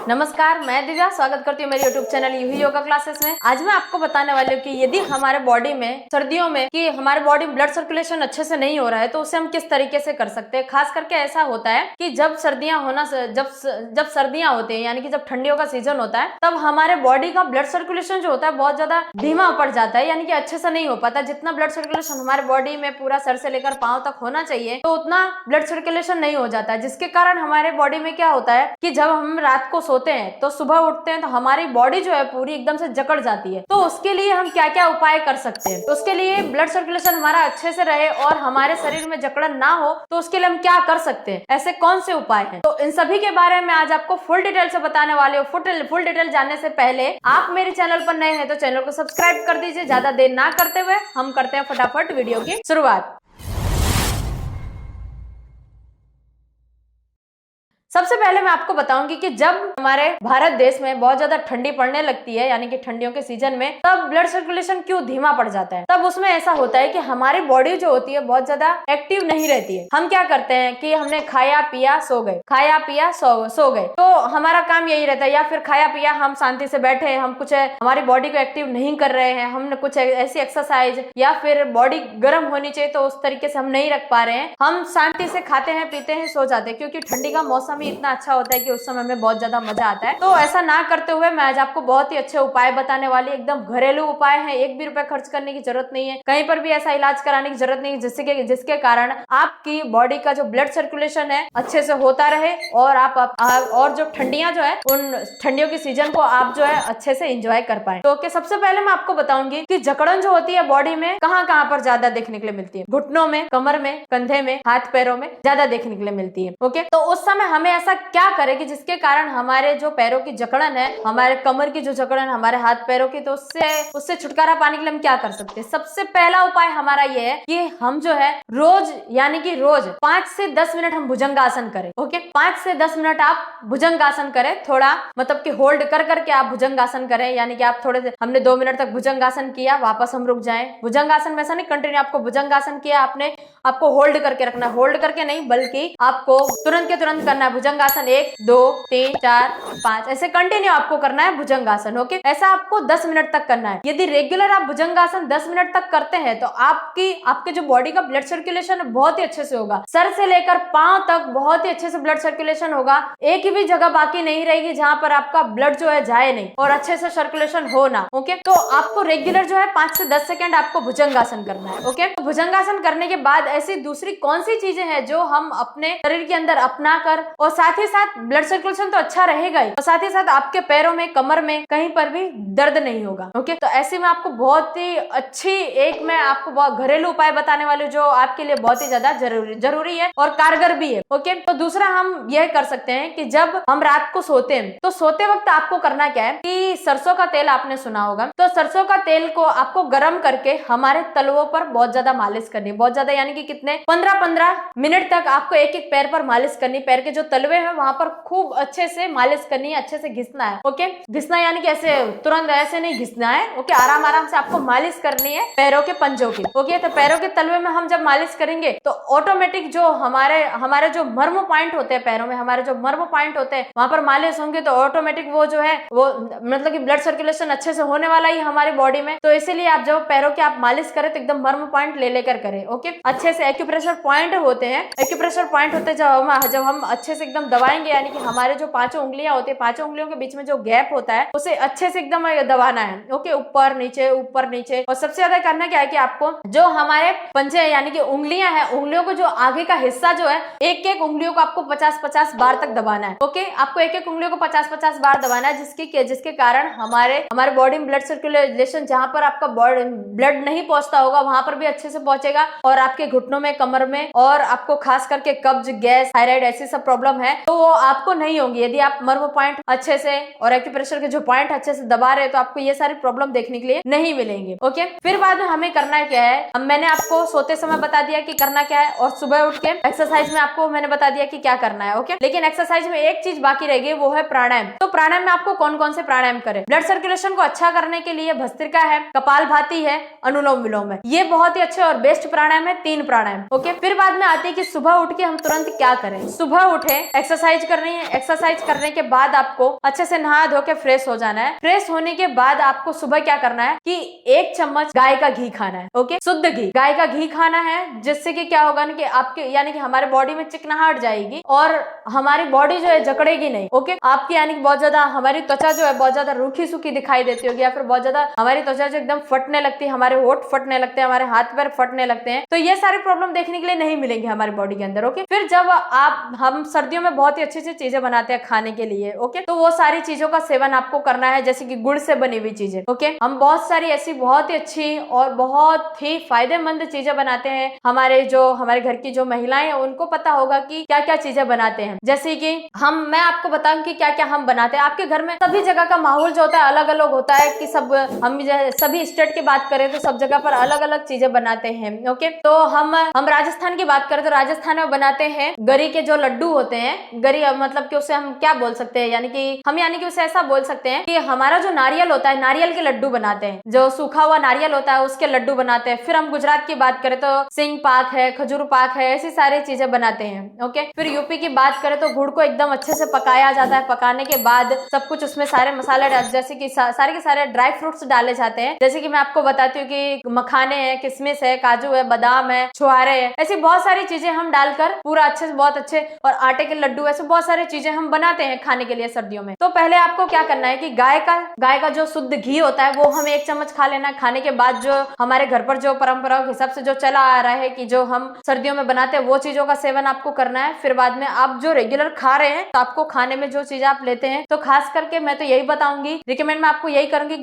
नमस्कार, मैं दिव्या स्वागत करती हूँ मेरे YouTube चैनल यूही योगा क्लासेस में। आज मैं आपको बताने वाली हूँ कि यदि हमारे बॉडी में सर्दियों में कि हमारे बॉडी में ब्लड सर्कुलेशन अच्छे से नहीं हो रहा है तो उसे हम किस तरीके से कर सकते हैं। खास करके ऐसा होता है कि जब सर्दियां होती है यानी कि जब ठंडियों का सीजन होता है तब हमारे बॉडी का ब्लड सर्कुलेशन जो होता है बहुत ज्यादा धीमा पड़ जाता है, यानी कि अच्छे से नहीं हो पाता। जितना ब्लड सर्कुलेशन हमारे बॉडी में पूरा सर से लेकर पांव तक होना चाहिए तो उतना ब्लड सर्कुलेशन नहीं हो जाता है, जिसके कारण हमारे बॉडी में क्या होता है कि जब हम रात को सोते हैं तो सुबह उठते हैं तो हमारी बॉडी जो है पूरी एकदम से जकड़ जाती है। तो उसके लिए हम क्या क्या उपाय कर सकते हैं, तो उसके लिए ब्लड सर्कुलेशन हमारा अच्छे से रहे और हमारे शरीर में जकड़न ना हो तो उसके लिए हम क्या कर सकते हैं, ऐसे कौन से उपाय हैं, तो इन सभी के बारे में आज आपको फुल डिटेल से बताने वाले हो। फुल डिटेल जानने से पहले आप मेरे चैनल पर नए हैं तो चैनल को सब्सक्राइब कर दीजिए। ज्यादा देर ना करते हुए हम करते हैं फटाफट वीडियो की शुरुआत। सबसे पहले मैं आपको बताऊंगी कि जब हमारे भारत देश में बहुत ज्यादा ठंडी पड़ने लगती है यानी कि ठंडियों के सीजन में, तब ब्लड सर्कुलेशन क्यों धीमा पड़ जाता है। तब उसमें ऐसा होता है कि हमारी बॉडी जो होती है बहुत ज्यादा एक्टिव नहीं रहती है। हम क्या करते हैं कि हमने खाया पिया सो गए, खाया पिया सो गए, तो हमारा काम यही रहता है। या फिर खाया पिया हम शांति से बैठे हैं, हम कुछ हमारी बॉडी को एक्टिव नहीं कर रहे हैं, हमने कुछ ऐसी एक्सरसाइज या फिर बॉडी गर्म होनी चाहिए तो उस तरीके से हम नहीं रख पा रहे हैं। हम शांति से खाते हैं पीते हैं सो जाते हैं, क्योंकि ठंडी का मौसम इतना अच्छा होता है कि उस समय में बहुत ज्यादा मजा आता है। तो ऐसा ना करते हुए मैं आज आपको बहुत ही अच्छे उपाय बताने वाली, एकदम घरेलू उपाय है, एक भी रुपए खर्च करने की जरूरत नहीं है, कहीं पर भी ऐसा इलाज कराने की जरूरत नहीं है, जिसके कारण आपकी बॉडी का जो ब्लड सर्कुलेशन है अच्छे से होता रहे और और जो ठंडियां जो है उन ठंडियों की सीजन को आप जो है अच्छे से एंजॉय कर पाए। तो ओके, सबसे पहले मैं आपको बताऊंगी कि जकड़न जो होती है बॉडी में कहाँ कहाँ पर ज्यादा देखने के लिए मिलती है। घुटनों में, कमर में, कंधे में, हाथ पैरों में ज्यादा देखने के लिए मिलती है। ओके, तो उस समय हमें ऐसा क्या करें कि जिसके कारण हमारे जो पैरों की जकड़न है, हमारे कमर की जो जकड़न, हमारे हाथ पैरों की, तो उससे छुटकारा पाने के लिए हम क्या कर सकते हैं। सबसे पहला उपाय हमारा ये है कि हम जो है रोज यानी कि रोज 5 से 10 मिनट हम भुजंगासन करें। ओके, 5 से 10 मिनट आप भुजंगासन करें, थोड़ा मतलब कि होल्ड कर करके आप भुजंगासन करें, यानी कि आप हमने 2 मिनट तक भुजंगासन किया, वापस हम रुक जाएं। भुजंगासन में ऐसा नहीं कंटिन्यू आपको भुजंगासन किया आपको होल्ड करके रखना, होल्ड करके नहीं बल्कि आपको तुरंत के तुरंत करना है। भुजंगासन 1 2 3 4 5 ऐसे कंटिन्यू आपको करना है भुजंगासन। ओके, ऐसा आपको 10 मिनट तक करना है। यदि रेगुलर आप भुजंगासन 10 मिनट तक करते हैं तो आपके जो बॉडी का ब्लड सर्कुलेशन बहुत ही अच्छे से होगा, सर से लेकर पांव तक बहुत ही अच्छे से ब्लड सर्कुलेशन होगा। एक भी जगह बाकी नहीं रहेगी जहां पर आपका ब्लड जो है जाए नहीं और अच्छे से सर्कुलेशन हो ना। ओके, तो आपको रेगुलर जो है 5 से 10 सेकेंड आपको भुजंगासन करना है। ओके, तो भुजंगासन करने के बाद ऐसी दूसरी कौन सी चीजें हैं जो हम अपने शरीर के अंदर अपना कर, और साथ ही साथ ब्लड सर्कुलेशन तो अच्छा रहेगा ही और साथ ही साथ आपके पैरों में, कमर में कहीं पर भी दर्द नहीं होगा। ओके, तो ऐसे में आपको बहुत ही अच्छी मैं आपको बहुत घरेलू उपाय बताने वाले जो आपके लिए बहुत ही ज्यादा जरूरी है और कारगर भी है। ओके, तो दूसरा हम यह कर सकते हैं कि जब हम रात को सोते हैं तो सोते वक्त आपको करना क्या है कि सरसों का तेल आपने सुना होगा, तो सरसों का तेल को आपको गर्म करके हमारे तलवों पर बहुत ज्यादा मालिश करनी, बहुत ज्यादा यानी कि कितने 15-15 मिनट तक आपको एक एक पैर पर मालिश करनी। पैर के जो तलवे हैं वहां पर खूब अच्छे से मालिश करनी है, अच्छे से घिसना है। ओके, घिसना यानी कि ऐसे तुरंत ऐसे नहीं घिसना है। ओके, आराम आराम से आपको मालिश करनी है पैरों के पंजों की। ओके, तो पैरों के तलवे में हम जब मालिश करेंगे तो ऑटोमेटिक जो हमारे जो मर्म पॉइंट होते हैं पैरों में, हमारे जो मर्म पॉइंट होते हैं वहां पर मालिश होंगे तो ऑटोमेटिक वो जो है वो मतलब कि ब्लड सर्कुलेशन अच्छे से होने वाला ही हमारी बॉडी में। तो इसीलिए आप जब पैरों की आप मालिश करें तो एकदम मर्म पॉइंट ले लेकर करें। ओके, अच्छे से एक्यूप्रेशर पॉइंट होते हैं, एक्यूप्रेशर पॉइंट होते हैं जब हम अच्छे से एकदम दबाएंगे, यानी कि हमारे जो 5 उंगलियां होती है, 5 उंगलियों के बीच में जो गैप होता है उसे अच्छे से एकदम दबाना है। ओके, ऊपर नीचे। और सबसे ज्यादा करना क्या है कि आपको जो हमारे पंजे यानी कि उंगलियां हैं, उंगलियों को जो आगे का हिस्सा जो है एक एक उंगलियों को आपको 50-50 बार तक दबाना है। ओके, आपको एक एक उंगलियों को 50-50 बार दबाना है, जिसके कारण हमारे बॉडी में ब्लड सर्कुलेशन जहां पर आपका ब्लड नहीं पहुंचता होगा वहां पर भी अच्छे से पहुंचेगा और आपके घुटनों में, कमर में, और आपको खास करके कब्ज, गैस, थायराइड ऐसी सब प्रॉब्लम है तो वो आपको नहीं होंगी यदि आप मर्म पॉइंट अच्छे से और एक्यूप्रेशर के जो पॉइंट अच्छे से दबा रहे हैं, तो आपको ये सारी प्रॉब्लम देखने के लिए नहीं मिलेंगे। ओके, फिर बाद में हमें करना क्या है, मैंने आपको सोते समय बता दिया कि करना क्या है, और सुबह उठ के एक्सरसाइज में आपको मैंने बता दिया कि क्या करना है। ओके, लेकिन एक्सरसाइज में एक चीज बाकी रहेगी, वो है प्राणायाम। तो प्राणायाम में आपको कौन कौन से प्राणायाम करें। ब्लड सर्कुलेशन को अच्छा करने के लिए भस्त्रिका है, कपालभाति है, अनुलोम विलोम है। ये बहुत ही अच्छे और बेस्ट प्राणायाम है। 3 प्राणायाम। ओके, फिर बाद में आती है कि सुबह उठ के हम तुरंत क्या करें। सुबह उठे, एक्सरसाइज करनी है, एक्सरसाइज करने के बाद आपको अच्छे से नहा धो के फ्रेश हो जाना है। फ्रेश होने के बाद आपको सुबह क्या करना है कि 1 चम्मच गाय का घी खाना है। ओके, शुद्ध घी, गाय का घी खाना है, जिससे कि क्या होगा ना कि आपके यानी कि हमारे बॉडी में चिकनाहट जाएगी और हमारी बॉडी जो है जकड़ेगी नहीं। ओके, आपकी यानी कि बहुत ज्यादा हमारी त्वचा जो है बहुत ज्यादा रूखी सूखी दिखाई देती होगी, या फिर बहुत ज्यादा हमारी त्वचा जो एकदम फटने लगती है, हमारे होठ फटने लगते हैं, हमारे हाथ पैर फटने लगते हैं। तो ये सारे प्रॉब्लम देखने के लिए नहीं मिलेंगे हमारी बॉडी के अंदर। ओके, फिर जब हम सर्दियों में बहुत ही अच्छी अच्छी चीजें बनाते हैं खाने के लिए। ओके, तो वो सारी चीजों का सेवन आपको करना है, जैसे कि गुड़ से बनी हुई चीजें। ओके, हम बहुत सारी ऐसी बहुत ही अच्छी और बहुत ही फायदेमंद चीजें बनाते हैं। हमारे घर की जो महिलाएं हैं उनको पता होगा कि क्या क्या चीजें बनाते हैं। जैसे कि मैं आपको बताऊं कि क्या क्या हम बनाते हैं। आपके घर में सभी जगह का माहौल जो होता है अलग अलग होता है कि हम सभी स्टेट की बात करें तो सब जगह पर अलग अलग चीजें बनाते हैं। ओके, तो हम राजस्थान की बात करें तो राजस्थान में बनाते हैं गरी के जो लड्डू होते हैं। गरी मतलब कि उसे हम क्या बोल सकते हैं, यानी कि उसे ऐसा बोल सकते हैं कि हमारा जो नारियल होता है, नारियल के लड्डू बनाते हैं। जो सूखा हुआ नारियल होता है उसके लड्डू बनाते हैं। फिर हम गुजरात की बात करें तो सिंग पाक है, खजूर पाक है, ऐसी सारी चीजें बनाते हैं। ओके, फिर यूपी की बात करें तो गुड़ को एकदम अच्छे से पकाया जाता है। पकाने के बाद सब कुछ उसमें सारे मसाले जैसे कि सारे के सारे ड्राई फ्रूट्स डाले जाते हैं। जैसे कि मैं आपको बताती हूँ कि मखाने हैं, किशमिश है, काजू है, बादाम है, छुहारे है, ऐसी बहुत सारी चीजें हम डालकर पूरा अच्छे से बहुत अच्छे, और आटे के लड्डू, ऐसे बहुत सारी चीजें हम बनाते हैं खाने के लिए सर्दियों में। तो पहले आपको क्या करना है कि गाय का जो शुद्ध घी होता है वो हमें 1 चम्मच खा लेना है। खाने के बाद जो हमारे घर पर जो परंपराओं के हिसाब से जो चला आ रहा है कि जो हम सर्दियों में बनाते हैं वो चीजों का सेवन आपको करना है। फिर बाद में आप जो रेगुलर खा रहे हैं तो आपको खाने में जो चीजें आप लेते हैं, तो खास करके मैं तो यही बताऊंगी, रिकमेंड मैं आपको यही करूंगी,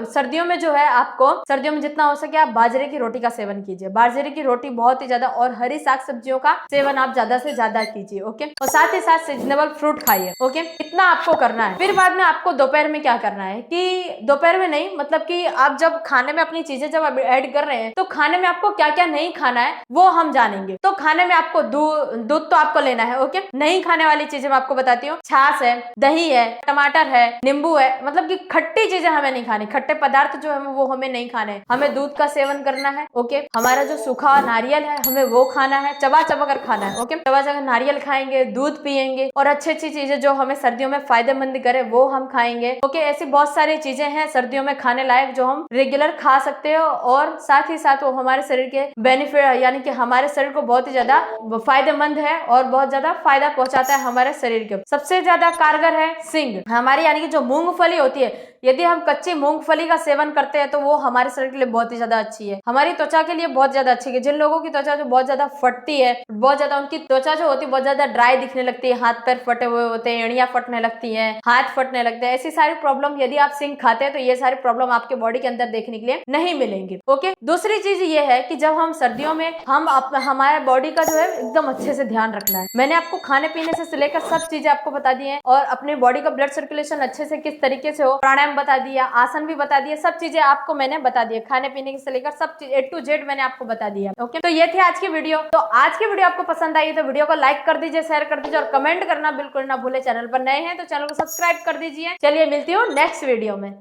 सर्दियों में जो है आपको सर्दियों में जितना हो सके आप बाजरे की रोटी का सेवन कीजिए। बाजरे की रोटी बहुत ही ज्यादा, और हरी साग सब्जियों का सेवन आप ज्यादा से ज्यादा कीजिए। ओके, और साथ ही साथ सीजनेबल फ्रूट खाइए। ओके, इतना आपको करना है। फिर बाद में आपको दोपहर में क्या करना है कि दोपहर में नहीं, मतलब कि आप जब खाने में अपनी चीजें जब ऐड कर रहे हैं तो खाने में आपको क्या क्या नहीं खाना है वो हम जानेंगे। तो खाने में आपको दूध तो आपको लेना है। ओके, नहीं खाने वाली चीजें मैं आपको बताती हूँ, छाछ है, दही है, टमाटर है, नींबू है, मतलब कि खट्टी चीजें हमें नहीं खानी, खट्टे पदार्थ जो है वो हमें नहीं खाने। हमें दूध का सेवन करना है। ओके, हमारा जो सूखा नारियल है हमें वो खाना है, चबा चबा कर खाना है। ओके, चबा चबा नारियल खाएंगे, दूध पिएंगे, और अच्छी अच्छी चीजें जो हमें सर्दियों में फायदेमंद करे वो हम खाएंगे। ओके, ऐसी बहुत सारी चीजें हैं सर्दियों में खाने लायक जो हम रेगुलर खा सकते हो, और साथ ही साथ वो हमारे शरीर के बेनिफिट, यानी कि हमारे शरीर को बहुत ही ज्यादा फायदेमंद है और बहुत ज्यादा फायदा पहुंचाता है हमारे शरीर के। सबसे ज्यादा कारगर है सिंग, हमारी यानी कि जो मूंगफली होती है, यदि हम कच्ची मूंगफली का सेवन करते हैं तो वो हमारे शरीर के लिए बहुत ही ज्यादा अच्छी है, हमारी त्वचा के लिए बहुत ज्यादा अच्छी है। जिन लोगों की त्वचा जो बहुत ज्यादा फटती है, बहुत ज्यादा उनकी त्वचा जो होती है बहुत ज्यादा ड्राई दिखने लगती है, हाथ पैर फटे हुए होते हैं, एड़ियां फटने लगती हैं, हाथ फटने लगते हैं, ऐसी सारी प्रॉब्लम यदि आप सिंग खाते हैं तो ये सारी प्रॉब्लम आपके बॉडी के अंदर देखने के लिए नहीं मिलेंगी। ओके, दूसरी चीज ये है कि जब हम सर्दियों में हमारे बॉडी का जो है एकदम अच्छे से ध्यान रखना है। मैंने आपको खाने पीने से लेकर सब चीजें आपको बता दी है, और अपने बॉडी का ब्लड सर्कुलेशन अच्छे से किस तरीके से हो, प्राणायाम बता दिया, आसन भी बता दिए, सब चीजें आपको मैंने बता दी, खाने पीने से लेकर सब चीज A to Z मैंने आपको बता दिया। ओके, तो ये थी आज की वीडियो। तो आज की वीडियो आपको पसंद आई तो वीडियो को लाइक कर दीजिए, शेयर कर दीजिए, और कमेंट करना बिल्कुल ना भूले। चैनल पर नए हैं तो चैनल को सब्सक्राइब कर दीजिए। चलिए मिलती हूँ नेक्स्ट वीडियो में।